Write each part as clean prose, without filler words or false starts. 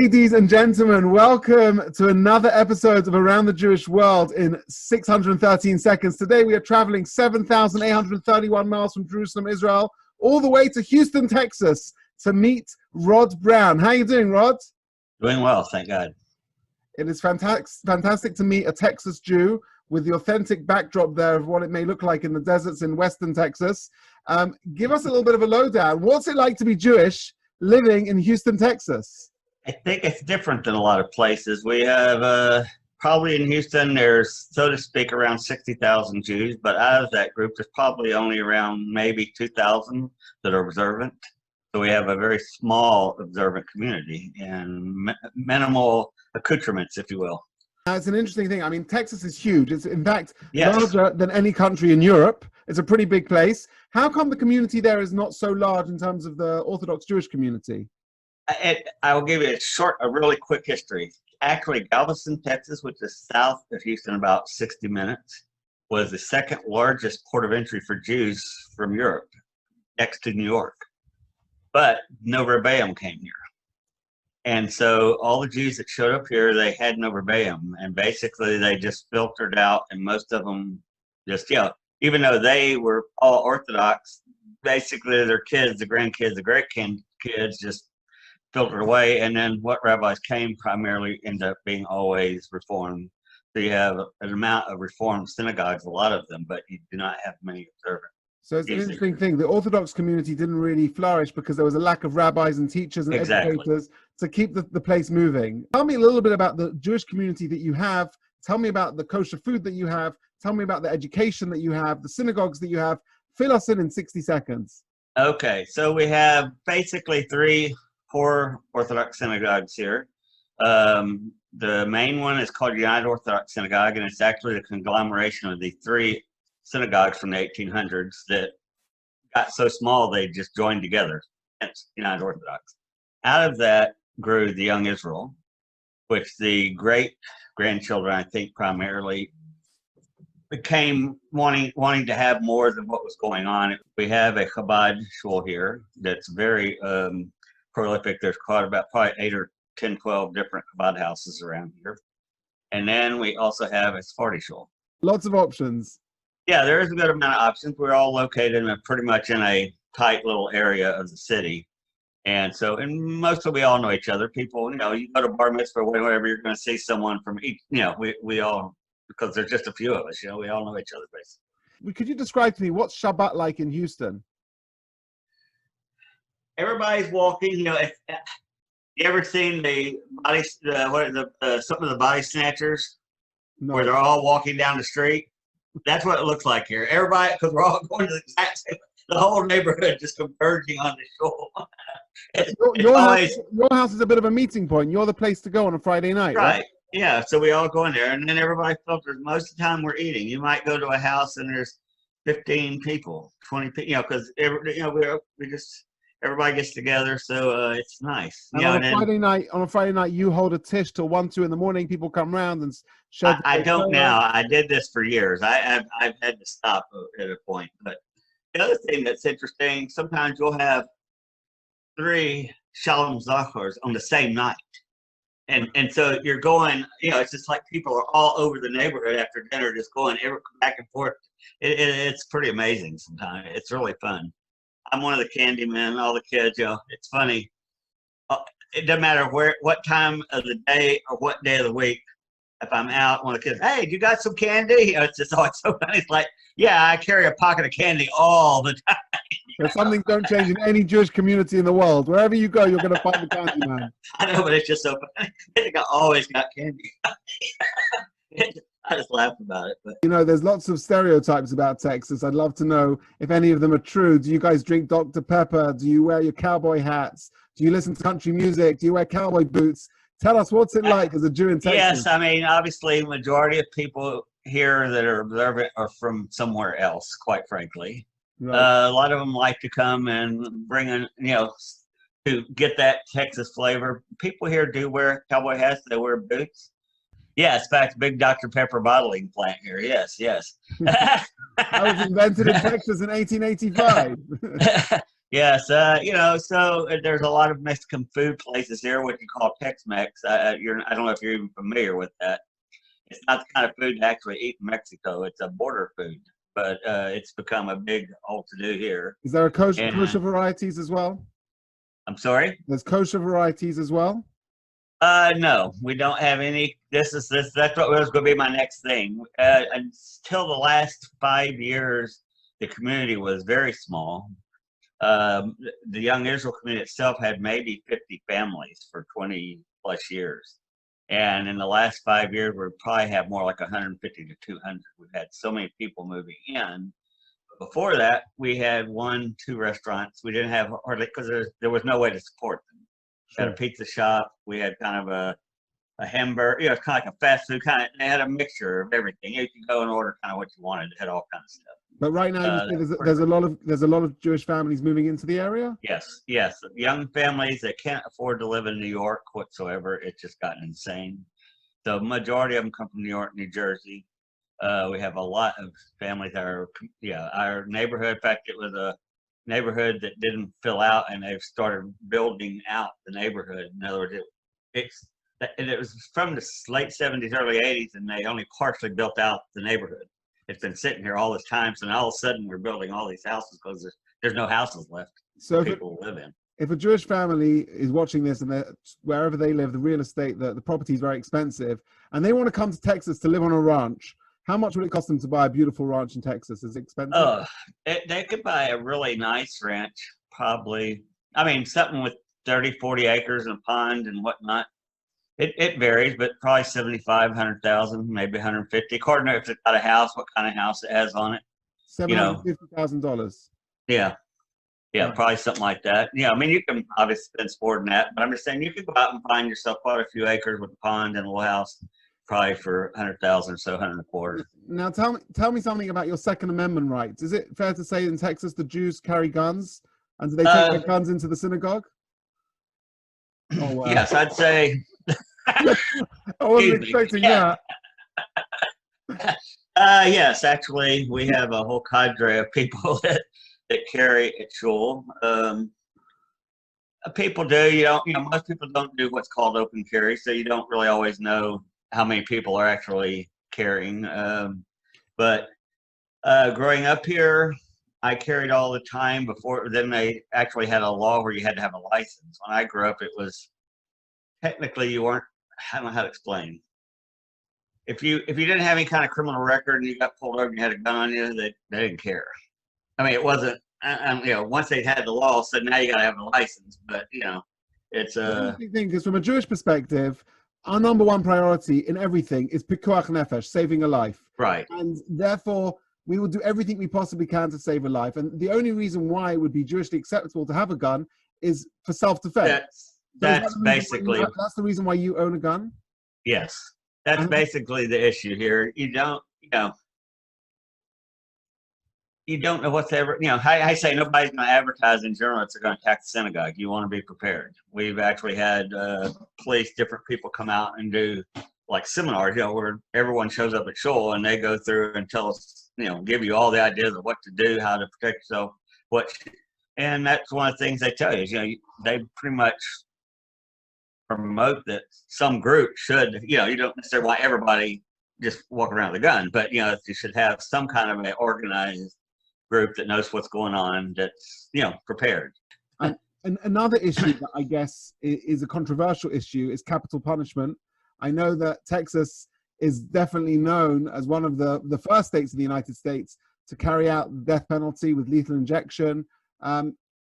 Ladies and gentlemen, welcome to another episode of Around the Jewish World in 613 seconds. Today we are traveling 7,831 miles from Jerusalem, Israel, all the way to Houston, Texas to meet Rod Brown. How are you doing, Rod? Doing well, thank God. It is fantastic to meet a Texas Jew with the authentic backdrop there of what it may look like in the deserts in Western Texas. Give us a little bit of a lowdown. What's it like to be Jewish living in Houston, Texas? I think it's different than a lot of places. We have probably in Houston, there's, so to speak, around 60,000 Jews, but out of that group, there's probably only around maybe 2,000 that are observant. So we have a very small observant community and minimal accoutrements, if you will. It's an interesting thing. I mean, Texas is huge. It's, in fact, Yes. larger than any country in Europe. It's a pretty big place. How come the community there is not so large in terms of the Orthodox Jewish community? I will give you a really quick history. Actually, Galveston, Texas, which is south of Houston, about 60 minutes, was the second largest port of entry for Jews from Europe, next to New York. But no Rebbeim came here. And so all the Jews that showed up here, they had no Rebbeim. And basically, they just filtered out, and most of them just, even though they were all Orthodox, basically their kids, the grandkids, the great-kids just filtered away, and then what rabbis came primarily ended up being always Reformed. So you have an amount of Reformed synagogues, a lot of them, but you do not have many observant. So it's an interesting thing. The Orthodox community didn't really flourish because there was a lack of rabbis and teachers and educators to keep the place moving. Tell me a little bit about the Jewish community that you have. Tell me about the kosher food that you have. Tell me about the education that you have, the synagogues that you have. Fill us in 60 seconds. Okay, so we have basically four Orthodox synagogues here. The main one is called United Orthodox Synagogue, and it's actually the conglomeration of the three synagogues from the 1800s that got so small they just joined together. That's United Orthodox. Out of that grew the Young Israel, which the great-grandchildren, I think, primarily became wanting to have more than what was going on. We have a Chabad shul here that's very prolific. There's probably 8 or 10, 12 different Chabad houses around here. And then we also have a Sephardi shul. Lots of options. Yeah, there is a good amount of options. We're all located pretty much in a tight little area of the city. And so, and mostly we all know each other. People, you go to bar mitzvah or whatever, you're going to see someone from each, we all, because there's just a few of us, we all know each other basically. Could you describe to me what's Shabbat like in Houston? Everybody's walking, you ever seen some of the body snatchers? No. Where they're all walking down the street? That's what it looks like here. Everybody, because we're all going to the exact same, the whole neighborhood just converging on the shul. Your house is a bit of a meeting point. You're the place to go on a Friday night, right? Yeah, so we all go in there, and then everybody filters. Most of the time we're eating. You might go to a house and there's 15 people, 20 people, because everybody gets together, so it's nice. On a Friday night, you hold a tish till 1, 2 in the morning. People come around and shed. I don't now. I did this for years. I've had to stop at a point. But the other thing that's interesting, sometimes you'll have 3 Shalom Zachors on the same night. And so you're going, it's just like people are all over the neighborhood after dinner, just going back and forth. It's pretty amazing sometimes. It's really fun. I'm one of the candy men, all the kids, it's funny. It doesn't matter what time of the day or what day of the week. If I'm out, one of the kids, hey, you got some candy? It's just always so funny. It's like, yeah, I carry a pocket of candy all the time. But some things don't change in any Jewish community in the world. Wherever you go, you're going to find the candy man. I know, but it's just so funny. I think I always got candy. I just laugh about it. But there's lots of stereotypes about Texas. I'd love to know if any of them are true. Do you guys drink Dr. Pepper? Do you wear your cowboy hats? Do you listen to country music? Do you wear cowboy boots? Tell us, what's it like as a Jew in Texas? Yes, I mean, obviously, the majority of people here that are observant are from somewhere else, quite frankly. Right. A lot of them like to come and bring in, to get that Texas flavor. People here do wear cowboy hats. They wear boots. Yes, in fact, big Dr. Pepper bottling plant here. Yes. That was invented in Texas in 1885. Yes, so there's a lot of Mexican food places here, what you call Tex-Mex. I don't know if you're even familiar with that. It's not the kind of food to actually eat in Mexico. It's a border food, but it's become a big all-to-do here. Is there a And kosher varieties as well? I'm sorry? There's kosher varieties as well? No, we don't have any. That's what was going to be my next thing. Until the last 5 years, the community was very small. The Young Israel community itself had maybe 50 families for 20 plus years. And in the last 5 years, we probably have more like 150 to 200. We've had so many people moving in. But before that, we had 1, 2 restaurants. We didn't have hardly, because there was no way to support them. We had a pizza shop. We had kind of a hamburger, it's kind of like a fast food kind of, they had a mixture of everything. You could go and order kind of what you wanted. It had all kinds of stuff. But right now, you say there's a lot of Jewish families moving into the area. Yes. Young families that can't afford to live in New York whatsoever. It's just gotten insane. The majority of them come from New York, New Jersey. We have a lot of families that are, our neighborhood. In fact, it was a neighborhood that didn't fill out, and they've started building out the neighborhood. In other words, it was from the late 70s, early 80s, and they only partially built out the neighborhood. It's been sitting here all this time, so now all of a sudden we're building all these houses because there's no houses left for people to live in. If a Jewish family is watching this and wherever they live, the real estate, the property is very expensive, and they want to come to Texas to live on a ranch, how much would it cost them to buy a beautiful ranch in Texas? Is it expensive? They could buy a really nice ranch, probably. I mean, something with 30, 40 acres and a pond and whatnot. It varies, but probably 75, 100,000, maybe 150. According to if it's got a house, what kind of house it has on it. $750,000. Yeah, Right. probably something like that. Yeah, I mean, you can obviously spend more than that, but I'm just saying you could go out and find yourself quite a few acres with a pond and a little house, probably for 100,000 or so, 125. Now, tell me something about your Second Amendment rights. Is it fair to say in Texas the Jews carry guns, and do they take their guns into the synagogue? Oh, wow. Yes, I'd say. I wasn't expecting that. Yes, actually, we have a whole cadre of people that carry at shul. People do. Most people don't do what's called open carry, so you don't really always know how many people are actually carrying. But growing up here, I carried all the time. Before then, they actually had a law where you had to have a license. When I grew up, it was technically you weren't. I don't know how to explain. If you didn't have any kind of criminal record and you got pulled over and you had a gun on you, they didn't care. I mean, it wasn't. Once they had the law, so now you got to have a license. But it's a thing, because from a Jewish perspective, our number one priority in everything is pikuach nefesh, saving a life. Right. And therefore, we will do everything we possibly can to save a life. And the only reason why it would be Jewishly acceptable to have a gun is for self-defense. That's basically. That's the reason why you own a gun? Yes. That's basically the issue here. You don't know what's ever, I say nobody's going to advertise in general that they're going to attack the synagogue. You want to be prepared. We've actually had police, different people come out and do like seminars, where everyone shows up at shul and they go through and tell us, give you all the ideas of what to do, how to protect yourself, and that's one of the things they tell you, they pretty much promote that some group should, you don't necessarily want everybody just walk around with a gun, but you should have some kind of an organized group that knows what's going on, that's prepared. And another issue that I guess is a controversial issue is capital punishment. I know that Texas is definitely known as one of the first states in the United States to carry out the death penalty with lethal injection.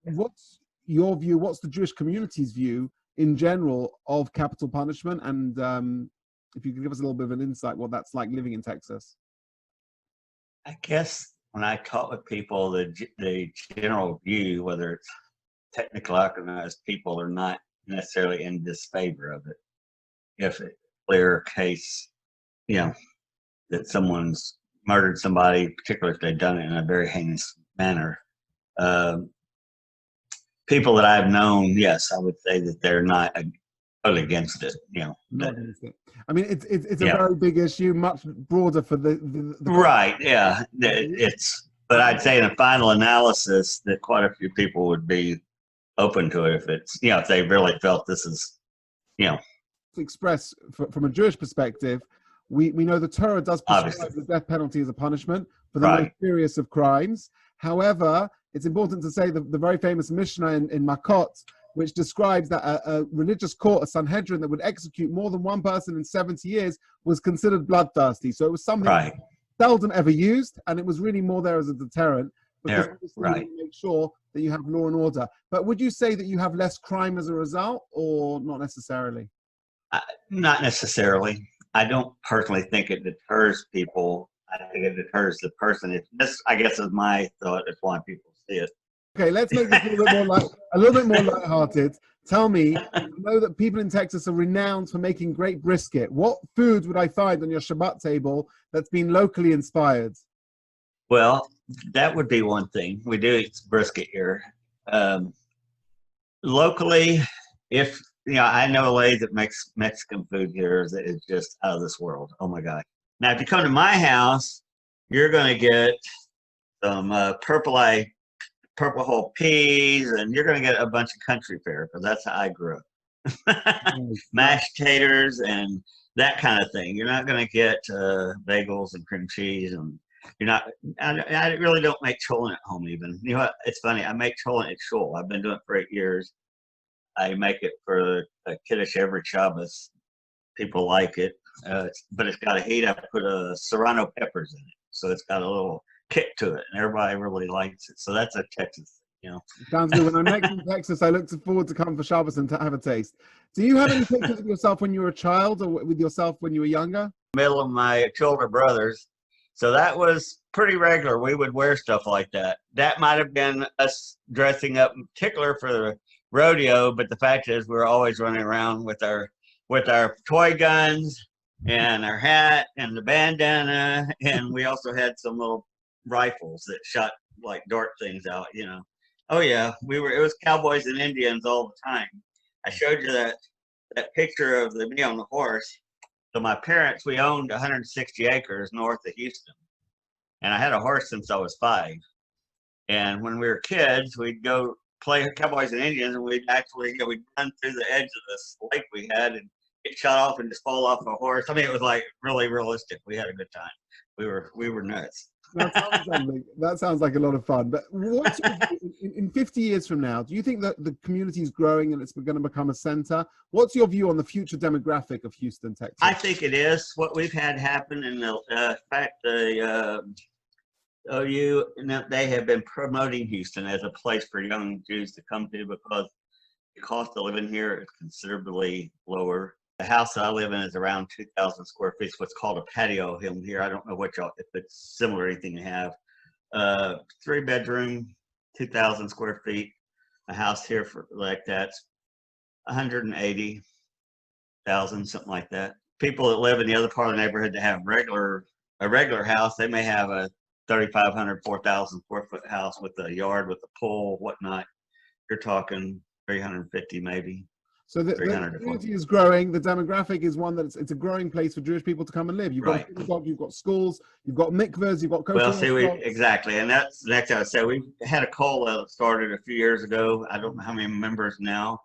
What's your view? What's the Jewish community's view in general of capital punishment? And if you could give us a little bit of an insight what that's like living in Texas. I guess when I talk with people, the general view, whether it's technically organized people or not necessarily in disfavor of it. If it's a clear case, that someone's murdered somebody, particularly if they've done it in a very heinous manner. People that I've known, yes, I would say that they're not totally against it. Not against it. I mean, it's a very big issue, much broader for the right. Yeah, But I'd say in a final analysis that quite a few people would be open to it if it's, if they really felt this is, to express from a Jewish perspective, we know the Torah does prescribe obviously. the death penalty as a punishment for the most serious of crimes. However, it's important to say the very famous Mishnah in Makot, which describes that a religious court, a Sanhedrin, that would execute more than one person in 70 years was considered bloodthirsty. So it was something seldom ever used, and it was really more there as a deterrent, because obviously you make sure that you have law and order. But would you say that you have less crime as a result, or not necessarily? Not necessarily. I don't personally think it deters people. I think it deters the person. This, I guess, is my thought. It's why people see it. Okay, let's make this a little bit more lighthearted. Tell me, I know that people in Texas are renowned for making great brisket. What food would I find on your Shabbat table that's been locally inspired? Well, that would be one thing. We do eat brisket here. Locally, if I know a lady that makes Mexican food here that is just out of this world. Oh my God. Now, if you come to my house, you're going to get some purple whole peas, and you're going to get a bunch of country fare, because that's how I grew up. Mashed taters and that kind of thing. You're not going to get bagels and cream cheese, and I really don't make cholent at home even. You know what? It's funny. I make cholent at shul. I've been doing it for 8 years. I make it for a kiddush every Shabbos. People like it, but it's got a heat. I put serrano peppers in it, so it's got a little kick to it, and everybody really likes it. So that's a Texas thing, Sounds good. When I'm next in Texas, I look forward to come for Shabbos and to have a taste. Do you have any pictures of yourself when you were a child, or with yourself when you were younger? Middle of my two older brothers. So that was pretty regular. We would wear stuff like that. That might have been us dressing up in particular for the rodeo, but the fact is we were always running around with our toy guns and our hat and the bandana, and we also had some little rifles that shot like dart things out. Oh yeah, it was cowboys and Indians all the time. I showed you that picture of me on the horse. So my parents, we owned 160 acres north of Houston, and I had a horse since I was 5. And when we were kids, we'd go play cowboys and Indians, and we'd actually, we'd run through the edge of this lake we had and get shot off and just fall off a horse. I mean, it was like really realistic. We had a good time. We were nuts. That sounds like a lot of fun. But in 50 years from now, do you think that the community is growing and it's going to become a center? What's your view on the future demographic of Houston, Texas? I think it is. What we've had happen in the fact the OU, they have been promoting Houston as a place for young Jews to come to, because the cost of living here is considerably lower. The house that I live in is around 2,000 square feet. It's what's called a patio home here. I don't know if it's similar to anything you have. 3-bedroom, 2,000 square feet. A house here for like that's 180,000, something like that. People that live in the other part of the neighborhood that have a regular house, they may have a 3,500, 4,000 square foot house with a yard, with a pool, whatnot. You're talking 350 maybe. So the community is growing. The demographic is one that it's a growing place for Jewish people to come and live. You've got you've got schools, you've got mikvahs, you've got exactly, and that's the next thing I said. We had a call that started a few years ago. I don't know how many members now,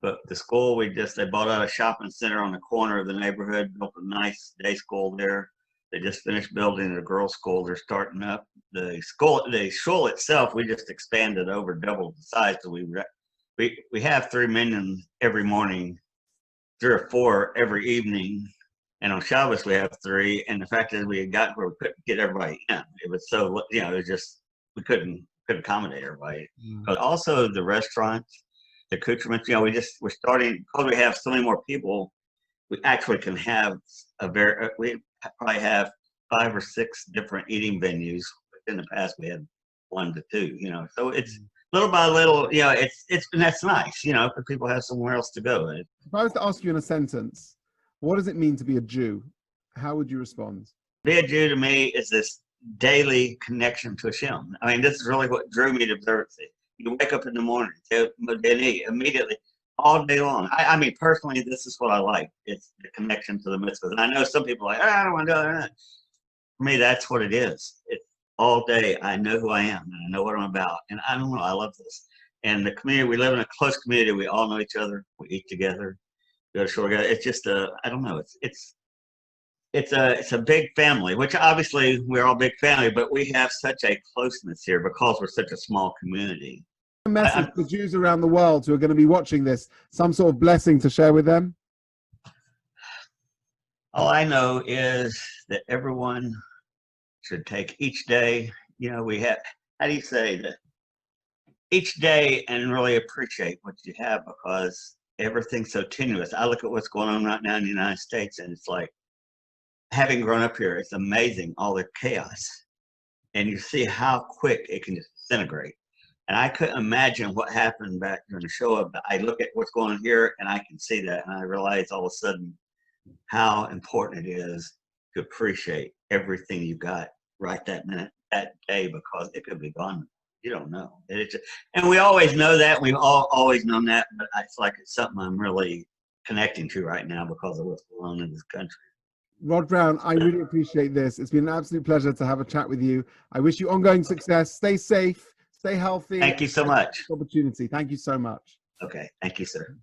but the school they bought out a shopping center on the corner of the neighborhood, built a nice day school there. They just finished building a girls' school. They're starting up the shul itself. We just expanded over, doubled the size. So we have 3 men every morning, 3 or 4 every evening, and on Shabbos we have 3. And the fact is, we had gotten where we couldn't get everybody in. It was so it was just we couldn't accommodate everybody. But also the restaurants, the accoutrements. We're starting, because we have so many more people. We actually can have we probably have 5 or 6 different eating venues. In the past, we had 1 to 2. So it's little by little. And that's nice. Because people have somewhere else to go. If I was to ask you in a sentence, what does it mean to be a Jew? How would you respond? Be a Jew to me is this daily connection to Hashem. I mean, this is really what drew me to observancy. You wake up in the morning, immediately, all day long. I mean, personally, this is what I like. It's the connection to the mitzvahs. And I know some people are like, I don't want to do that. For me, that's what it is. It's all day. I know who I am and I know what I'm about. And I don't know, I love this. And the community, we live in a close community. We all know each other. We eat together, go to shore together. It's just I don't know. It's a big family, which obviously we're all big family, but we have such a closeness here because we're such a small community. A message to Jews around the world who are going to be watching this, some sort of blessing to share with them? All I know is that everyone should take each day, we have, how do you say that? Each day and really appreciate what you have because everything's so tenuous. I look at what's going on right now in the United States and it's like, having grown up here, it's amazing, all the chaos. And you see how quick it can just disintegrate. And I couldn't imagine what happened back during the show. But I look at what's going on here and I can see that. And I realize all of a sudden how important it is to appreciate everything you got right that minute, that day, because it could be gone. You don't know. And we always know that. We've always known that. But it's like it's something I'm really connecting to right now because of what's going on in this country. Rod Brown, I really appreciate this. It's been an absolute pleasure to have a chat with you. I wish you ongoing success. Stay safe, stay healthy. Thank you so much. Opportunity. Thank you so much. Okay. Thank you, sir.